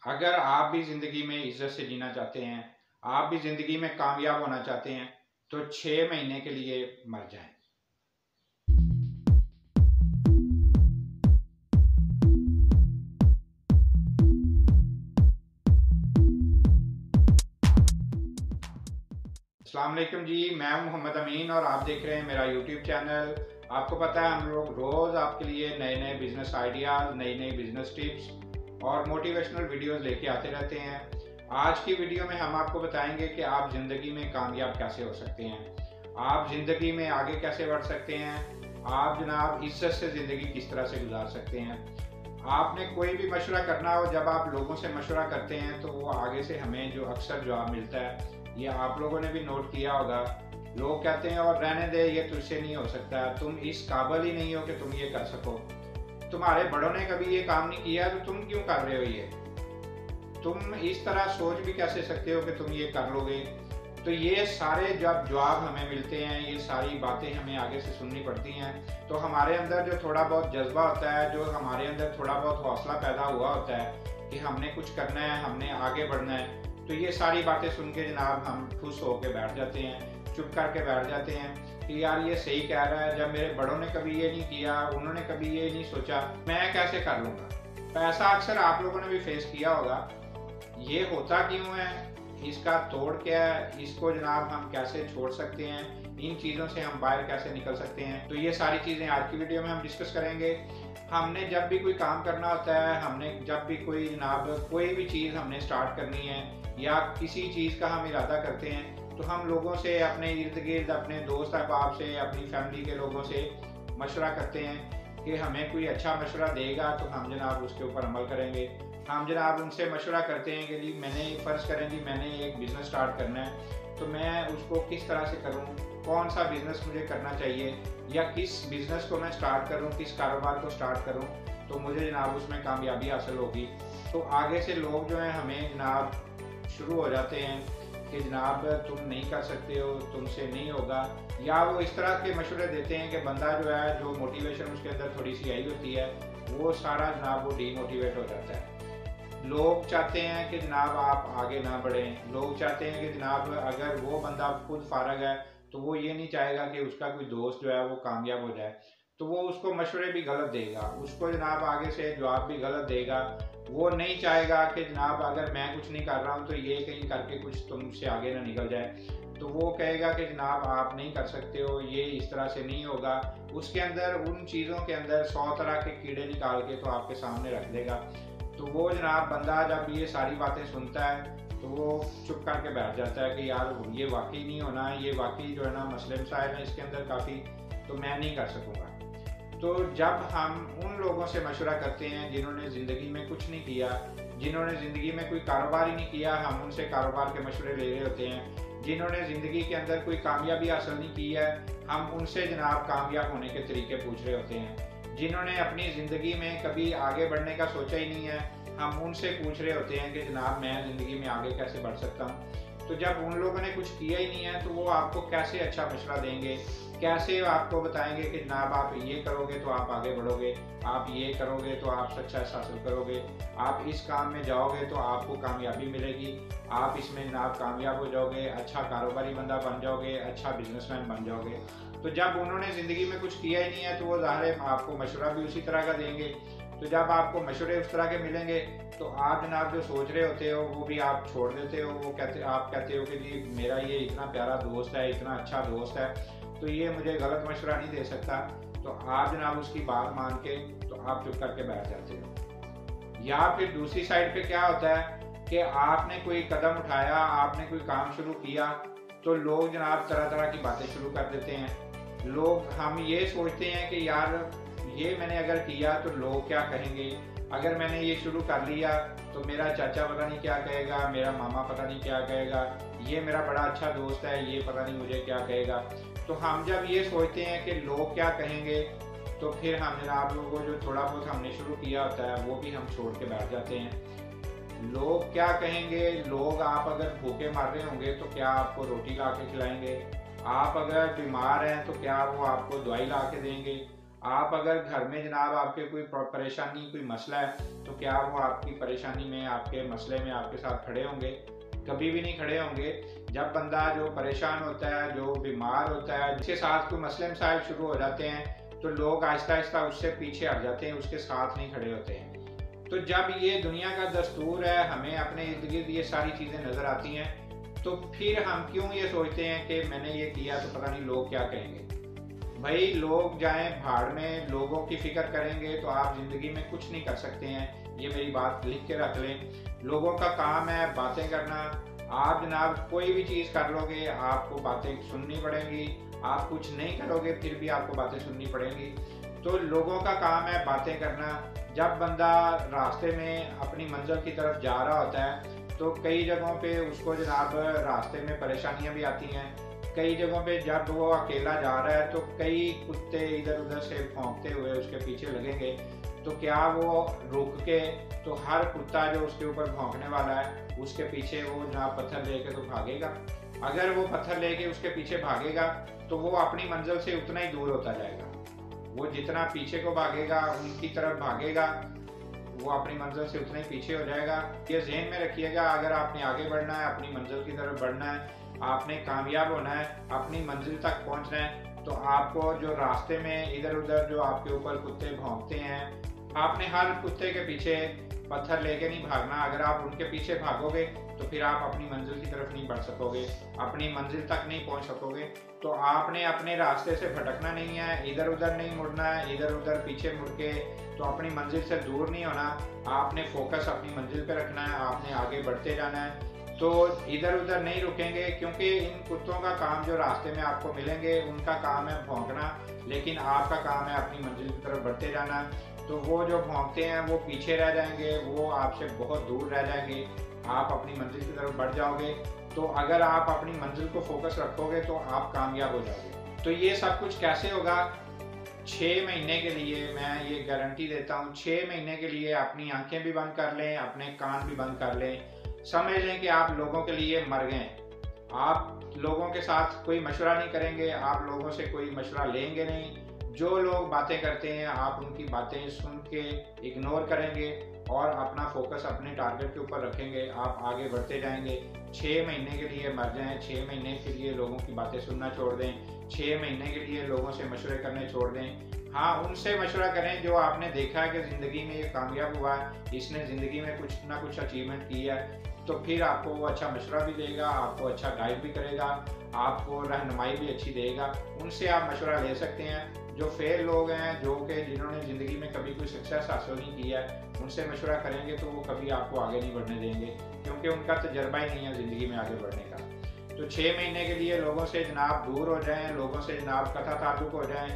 अगर आप भी ज़िंदगी में इज़्ज़त से जीना चाहते हैं, आप भी ज़िंदगी में कामयाब होना चाहते हैं, तो 6 महीने के लिए मर जाएँ। अस्सलाम वालेकुम जी, मैं हूं मोहम्मद अमीन और आप देख रहे हैं मेरा यूट्यूब चैनल। आपको पता है हम लोग रोज़ आपके लिए नए-नए बिज़नेस आइडियाज़, नई-नई बिज़नेस टिप्स और मोटिवेशनल वीडियोज़ लेके आते रहते हैं। आज की वीडियो में हम आपको बताएंगे कि आप ज़िंदगी में कामयाब कैसे हो सकते हैं, आप ज़िंदगी में आगे कैसे बढ़ सकते हैं, आप जनाब इज़्ज़त से ज़िंदगी किस तरह से गुजार सकते हैं। आपने कोई भी मशवरा करना हो, जब आप लोगों से मशवरा करते हैं तो वो आगे से हमें जो अक्सर जवाब मिलता है, ये आप लोगों ने भी नोट किया होगा। लोग कहते हैं और रहने दे, ये तुझसे नहीं हो सकता, तुम इस काबिल ही नहीं हो कि तुम ये कर सको, तुम्हारे बड़ों ने कभी ये काम नहीं किया तो तुम क्यों कर रहे हो ये, तुम इस तरह सोच भी कैसे सकते हो कि तुम ये कर लोगे। तो ये सारे जब जवाब हमें मिलते हैं, ये सारी बातें हमें आगे से सुननी पड़ती हैं, तो हमारे अंदर जो थोड़ा बहुत जज्बा होता है, जो हमारे अंदर थोड़ा बहुत हौसला पैदा हुआ होता है कि हमने कुछ करना है, हमने आगे बढ़ना है, तो ये सारी बातें सुन के जनाब हम खुश होकर बैठ जाते हैं, चुप करके बैठ जाते हैं कि यार ये सही कह रहा है, जब मेरे बड़ों ने कभी ये नहीं किया, उन्होंने कभी ये नहीं सोचा, मैं कैसे कर लूँगा। तो ऐसा अक्सर आप लोगों ने भी फेस किया होगा। ये होता क्यों है, इसका तोड़ क्या है, इसको जनाब हम कैसे छोड़ सकते हैं, इन चीज़ों से हम बाहर कैसे निकल सकते हैं, तो ये सारी चीज़ें आज की वीडियो में हम डिस्कस करेंगे। हमने जब भी कोई काम करना होता है, हमने जब भी कोई जनाब कोई भी चीज़ हमने स्टार्ट करनी है या किसी चीज़ का हम इरादा करते हैं, तो हम लोगों से, अपने इर्द गिर्द, अपने दोस्त अहबाब से, अपनी फैमिली के लोगों से मशवरा करते हैं कि हमें कोई अच्छा मशवरा देगा तो हम जनाब उसके ऊपर अमल करेंगे। हम जनाब उनसे मशवरा करते हैं कि जी मैंने फ़र्ज़ करें जी मैंने एक बिज़नेस स्टार्ट करना है, तो मैं उसको किस तरह से करूं, कौन सा बिज़नेस मुझे करना चाहिए, या किस बिज़नेस को मैं स्टार्ट करूं, किस कारोबार को स्टार्ट करूं तो मुझे जनाब उसमें कामयाबी हासिल होगी। तो आगे से लोग जो हैं हमें जनाब शुरू हो जाते हैं कि जनाब तुम नहीं कर सकते हो, तुमसे नहीं होगा, या वो इस तरह के मशवरे देते हैं कि बंदा जो है, जो मोटिवेशन उसके अंदर थोड़ी सी आई होती है, वो सारा जनाब वो डीमोटिवेट हो जाता है। लोग चाहते हैं कि जनाब आप आगे ना बढ़ें, लोग चाहते हैं कि जनाब अगर वो बंदा खुद फारग है तो वो ये नहीं चाहेगा कि उसका कोई दोस्त जो है वो कामयाब हो जाए, तो वो उसको मशवरे भी गलत देगा, उसको जनाब आगे से जवाब भी गलत देगा। वो नहीं चाहेगा कि जनाब अगर मैं कुछ नहीं कर रहा हूँ तो ये कहीं करके कुछ तुमसे आगे ना निकल जाए, तो वो कहेगा कि जनाब आप नहीं कर सकते हो, ये इस तरह से नहीं होगा। उसके अंदर, उन चीज़ों के अंदर 100 तरह के कीड़े निकाल के तो आपके सामने रख देगा। तो वो जनाब बंदा जब ये सारी बातें सुनता है तो वो चुप करके बैठ जाता है कि यार ये वाकई नहीं होना है, ये वाकई जो है ना मसले मसाइल है इसके अंदर काफ़ी, तो मैं नहीं कर सकूँगा। तो जब हम उन लोगों से मशवरा करते हैं जिन्होंने ज़िंदगी में कुछ नहीं किया, जिन्होंने ज़िंदगी में कोई कारोबार ही नहीं किया, हम उनसे कारोबार के मशवरे ले रहे होते हैं। जिन्होंने ज़िंदगी के अंदर कोई कामयाबी हासिल नहीं की है, हम उनसे जनाब कामयाब होने के तरीके पूछ रहे होते हैं। जिन्होंने अपनी ज़िंदगी में कभी आगे बढ़ने का सोचा ही नहीं है, हम उनसे पूछ रहे होते हैं कि जनाब मैं ज़िंदगी में आगे कैसे बढ़ सकता हूँ। तो जब उन लोगों ने कुछ किया ही नहीं है तो वो आपको कैसे अच्छा मशवरा देंगे, कैसे आपको बताएंगे कि जनाब आप ये करोगे तो आप आगे बढ़ोगे, आप ये करोगे तो आप सक्सेस हासिल करोगे, आप इस काम में जाओगे तो आपको कामयाबी मिलेगी, आप इसमें जनाब कामयाब हो जाओगे, अच्छा कारोबारी बंदा बन जाओगे, अच्छा बिजनेसमैन बन जाओगे। तो जब उन्होंने ज़िंदगी में कुछ किया ही नहीं है तो वो ज़ाहिर है आपको मशवरा भी उसी तरह का देंगे। तो जब आपको मशवरे उस तरह के मिलेंगे तो आप जनाब जो सोच रहे होते हो वो भी आप छोड़ देते हो। वो कहते, आप कहते हो कि जी मेरा ये इतना प्यारा दोस्त है, इतना अच्छा दोस्त है, तो ये मुझे गलत मशवरा नहीं दे सकता, तो आप जनाब उसकी बात मान के तो आप चुप करके बैठ जाते हो। या फिर दूसरी साइड पे क्या होता है कि आपने कोई कदम उठाया, आपने कोई काम शुरू किया, तो लोग जनाब तरह तरह की बातें शुरू कर देते हैं। लोग, हम ये सोचते हैं कि यार ये मैंने अगर किया तो लोग क्या कहेंगे, अगर मैंने ये शुरू कर लिया तो मेरा चाचा पता नहीं क्या कहेगा, मेरा मामा पता नहीं क्या कहेगा, ये मेरा बड़ा अच्छा दोस्त है, ये पता नहीं मुझे क्या कहेगा। तो हम जब ये सोचते हैं कि लोग क्या कहेंगे, तो फिर हम जनाब लोगों को जो थोड़ा बहुत हमने शुरू किया होता है वो भी हम छोड़ के बैठ जाते हैं। लोग क्या कहेंगे, लोग, आप अगर भूखे मर रहे होंगे तो क्या आपको रोटी ला के खिलाएंगे, आप अगर बीमार हैं तो क्या वो आपको दवाई ला के देंगे, आप अगर घर में जनाब आपके कोई परेशानी, कोई मसला है, तो क्या वो आपकी परेशानी में, आपके मसले में आपके साथ खड़े होंगे? कभी भी नहीं खड़े होंगे। जब बंदा जो परेशान होता है, जो बीमार होता है, जिसके साथ कोई मसले मसाइल शुरू हो जाते हैं, तो लोग आहिस्ता आहिस्ता उससे पीछे हट जाते हैं, उसके साथ नहीं खड़े होते हैं। तो जब ये दुनिया का दस्तूर है, हमें अपने इर्द गिर्द ये सारी चीज़ें नज़र आती हैं, तो फिर हम क्यों ये सोचते हैं कि मैंने ये किया तो पता नहीं लोग क्या कहेंगे। भाई लोग जाएं भाड़ में, लोगों की फिक्र करेंगे तो आप ज़िंदगी में कुछ नहीं कर सकते हैं। ये मेरी बात लिख के रख लें। लोगों का काम है बातें करना। आप जनाब कोई भी चीज़ कर लोगे, आपको बातें सुननी पड़ेंगी। आप कुछ नहीं करोगे फिर भी आपको बातें सुननी पड़ेंगी। तो लोगों का काम है बातें करना। जब बंदा रास्ते में अपनी मंजिल की तरफ जा रहा होता है, तो कई जगहों पे उसको जनाब रास्ते में परेशानियां भी आती हैं। कई जगहों पे जब वो अकेला जा रहा है तो कई कुत्ते इधर उधर से भौंकते हुए उसके पीछे लगेंगे, तो क्या वो रुक के, तो हर कुत्ता जो उसके ऊपर भौंकने वाला है उसके पीछे वो जनाब पत्थर लेके तो भागेगा? अगर वो पत्थर लेके उसके पीछे भागेगा तो वो अपनी मंजिल से उतना ही दूर होता जाएगा। वो जितना पीछे को भागेगा, उनकी तरफ भागेगा, वो अपनी मंजिल से उतना ही पीछे हो जाएगा। ये ज़हन में रखिएगा, अगर आपने आगे बढ़ना है, अपनी मंजिल की तरफ बढ़ना है, आपने कामयाब होना है, अपनी मंजिल तक पहुंचना है, तो आपको जो रास्ते में इधर उधर जो आपके ऊपर कुत्ते भौंकते हैं, आपने हर कुत्ते के पीछे पत्थर लेके नहीं भागना। अगर आप उनके पीछे भागोगे तो फिर आप अपनी मंजिल की तरफ नहीं बढ़ सकोगे, अपनी मंजिल तक नहीं पहुंच सकोगे। तो आपने अपने रास्ते से भटकना नहीं है, इधर उधर नहीं मुड़ना है, इधर उधर पीछे मुड़ के तो अपनी मंजिल से दूर नहीं होना। आपने फोकस अपनी मंजिल पे रखना है, आपने आगे बढ़ते जाना है। तो इधर उधर नहीं रुकेंगे, क्योंकि इन कुत्तों का काम जो रास्ते में आपको मिलेंगे उनका काम है भौंकना, लेकिन आपका काम है अपनी मंजिल की तरफ बढ़ते जाना। तो वो जो भौंकते हैं वो पीछे रह जाएंगे, वो आपसे बहुत दूर रह जाएंगे, आप अपनी मंजिल की तरफ बढ़ जाओगे। तो अगर आप अपनी मंजिल को फोकस रखोगे तो आप कामयाब हो जाओगे। तो ये सब कुछ कैसे होगा? 6 महीने के लिए मैं ये गारंटी देता हूँ, 6 महीने के लिए अपनी आंखें भी बंद कर लें, अपने कान भी बंद कर लें, समझ लें कि आप लोगों के लिए मर गए। आप लोगों के साथ कोई मशवरा नहीं करेंगे, आप लोगों से कोई मशवरा लेंगे नहीं। जो लोग बातें करते हैं आप उनकी बातें सुन के इग्नोर करेंगे और अपना फोकस अपने टारगेट के ऊपर रखेंगे, आप आगे बढ़ते जाएंगे। 6 महीने के लिए मर जाएं, 6 महीने के लिए लोगों की बातें सुनना छोड़ दें, 6 महीने के लिए लोगों से मशवरे करने छोड़ दें। हाँ, उनसे मशवरा करें जो आपने देखा है कि ज़िंदगी में ये कामयाब हुआ है, इसने ज़िंदगी में कुछ ना कुछ अचीवमेंट किया है, तो फिर आपको वो अच्छा मशवरा भी देगा, आपको अच्छा गाइड भी करेगा, आपको रहनुमाई भी अच्छी देगा। उनसे आप मशवरा ले सकते हैं। जो फेल लोग हैं, जो कि जिन्होंने ज़िंदगी में कभी कोई सक्सेस हासिल नहीं किया है, उनसे मशवरा करेंगे तो वो कभी आपको आगे नहीं बढ़ने देंगे, क्योंकि उनका तजर्बा ही नहीं है ज़िंदगी में आगे बढ़ने का। तो 6 महीने के लिए लोगों से जनाब दूर हो जाएं, लोगों से जनाब कथा ताल्लुक हो जाएं,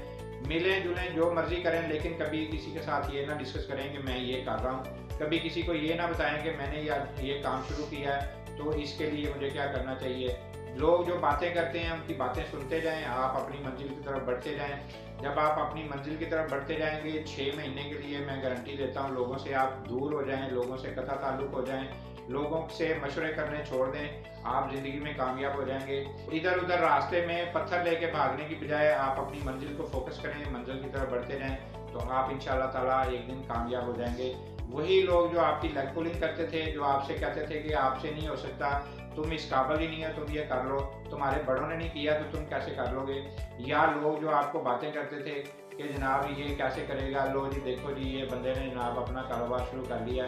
मिलें जुलें, जो मर्जी करें, लेकिन कभी किसी के साथ ये ना डिस्कस करें कि मैं ये कर रहा हूँ। कभी किसी को ये ना बताएं कि मैंने ये काम शुरू किया है तो इसके लिए मुझे क्या करना चाहिए। लोग जो बातें करते हैं उनकी बातें सुनते जाएं, आप अपनी मंजिल की तरफ बढ़ते जाएं। जब आप अपनी मंजिल की तरफ बढ़ते जाएंगे, 6 महीने के लिए मैं गारंटी देता हूं, लोगों से आप दूर हो जाएं, लोगों से कथा ताल्लुक हो जाएं, लोगों से मशवरे करने छोड़ दें, आप ज़िंदगी में कामयाब हो जाएंगे। इधर उधर रास्ते में पत्थर लेके भागने की बजाय आप अपनी मंजिल को फोकस करें, मंजिल की तरफ बढ़ते जाएं, तो आप इंशाल्लाह ताला एक दिन कामयाब हो जाएंगे। वही लोग जो आपकी लेग पुलिंग करते थे, जो आपसे कहते थे कि आपसे नहीं हो सकता, तुम इस काबिल ही नहीं है, तुम ये कर लो, तुम्हारे बड़ों ने नहीं किया तो तुम कैसे कर लोगे, या लोग जो आपको बातें करते थे कि जनाब ये कैसे करेगा, लो जी देखो जी ये बंदे ने जनाब अपना कारोबार शुरू कर लिया।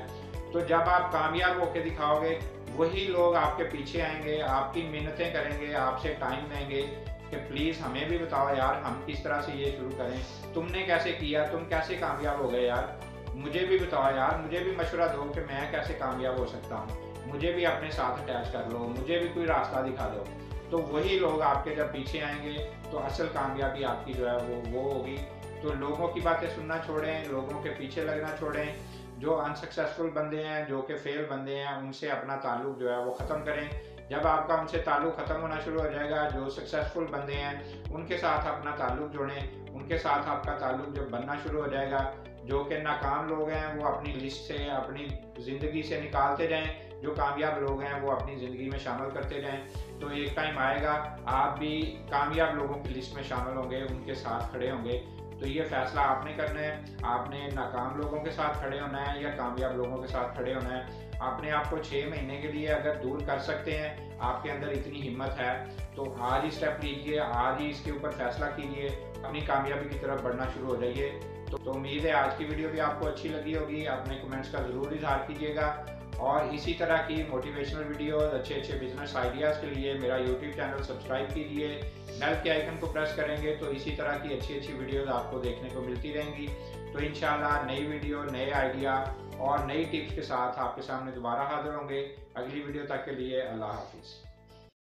तो जब आप कामयाब होकर दिखाओगे, वही लोग आपके पीछे आएंगे, आपकी मिन्नतें करेंगे, आपसे टाइम लेंगे कि प्लीज़ हमें भी बताओ यार, हम किस तरह से ये शुरू करें, तुमने कैसे किया, तुम कैसे कामयाब हो गए यार, मुझे भी बताओ यार, मुझे भी मशवरा दो कि मैं कैसे कामयाब हो सकता हूँ, मुझे भी अपने साथ अटैच कर लो, मुझे भी कोई रास्ता दिखा दो। तो वही लोग आपके जब पीछे आएंगे तो असल कामयाबी आपकी जो है वो होगी। तो लोगों की बातें सुनना छोड़ें, लोगों के पीछे लगना छोड़ें। जो अनसक्सेसफुल बंदे हैं, जो कि फेल बंदे हैं, उनसे अपना ताल्लुक जो है वो ख़त्म करें। जब आपका उनसे ताल्लुक ख़त्म होना शुरू हो जाएगा, जो सक्सेसफुल बंदे हैं उनके साथ अपना ताल्लुक जोड़ें, उनके साथ आपका ताल्लुक जब बनना शुरू हो जाएगा, जो कि नाकाम लोग हैं वो अपनी लिस्ट से, अपनी ज़िंदगी से निकालते जाएं, जो कामयाब लोग हैं वो अपनी ज़िंदगी में शामिल करते जाएं। तो एक टाइम आएगा आप भी कामयाब लोगों की लिस्ट में शामिल होंगे, उनके साथ खड़े होंगे। तो ये फैसला आपने करना है। आपने नाकाम लोगों के साथ खड़े होना है या कामयाब लोगों के साथ खड़े होना है। अपने आप को 6 महीने के लिए अगर दूर कर सकते हैं, आपके अंदर इतनी हिम्मत है, तो आज ही स्टेप लीजिए, आज ही इसके ऊपर फैसला कीजिए, अपनी कामयाबी की तरफ बढ़ना शुरू हो जाइए। तो उम्मीद है आज की वीडियो भी आपको अच्छी लगी होगी। अपने कमेंट्स का ज़रूर इजहार कीजिएगा और इसी तरह की मोटिवेशनल वीडियोस, अच्छे अच्छे बिजनेस आइडियाज़ के लिए मेरा यूट्यूब चैनल सब्सक्राइब कीजिए। बेल के आइकन को प्रेस करेंगे तो इसी तरह की अच्छी अच्छी वीडियोस आपको देखने को मिलती रहेंगी। तो इंशाल्लाह नई वीडियो, नए आइडिया और नई टिप्स के साथ आपके सामने दोबारा हाजिर होंगे। अगली वीडियो तक के लिए अल्लाह हाफिज़।